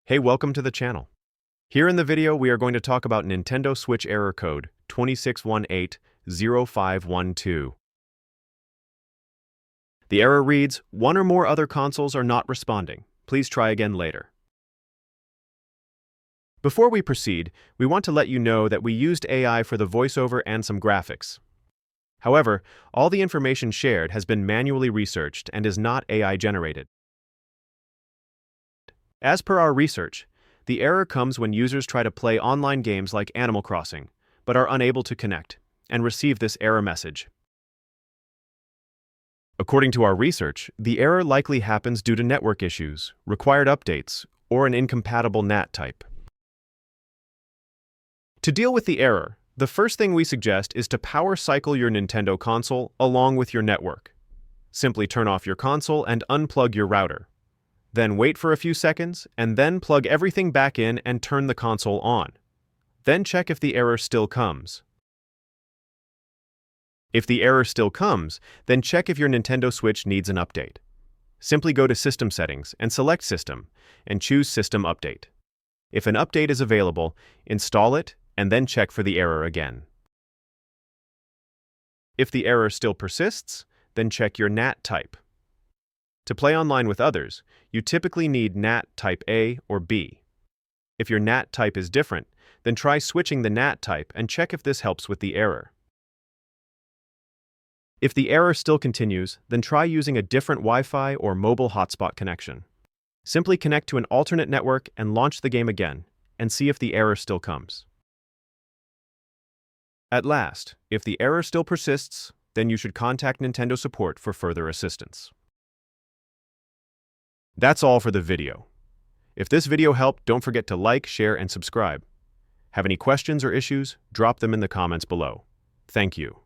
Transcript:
Hey, welcome to the channel. Here in the video, we are going to talk about Nintendo Switch error code 26180512. The error reads, one or more other consoles are not responding. Please try again later. Before we proceed, we want to let you know that we used AI for the voiceover and some graphics. However, all the information shared has been manually researched and is not AI generated. As per our research, the error comes when users try to play online games like Animal Crossing, but are unable to connect, and receive this error message. According to our research, the error likely happens due to network issues, required updates, or an incompatible NAT type. To deal with the error, the first thing we suggest is to power cycle your Nintendo console along with your network. Simply turn off your console and unplug your router. Then wait for a few seconds, and then plug everything back in and turn the console on. Then check if the error still comes. If the error still comes, then check if your Nintendo Switch needs an update. Simply go to System Settings and select System, and choose System Update. If an update is available, install it, and then check for the error again. If the error still persists, then check your NAT type. To play online with others, you typically need NAT type A or B. If your NAT type is different, then try switching the NAT type and check if this helps with the error. If the error still continues, then try using a different Wi-Fi or mobile hotspot connection. Simply connect to an alternate network and launch the game again, and see if the error still comes. At last, if the error still persists, then you should contact Nintendo support for further assistance. That's all for the video. If this video helped, don't forget to like, share, and subscribe. Have any questions or issues? Drop them in the comments below. Thank you.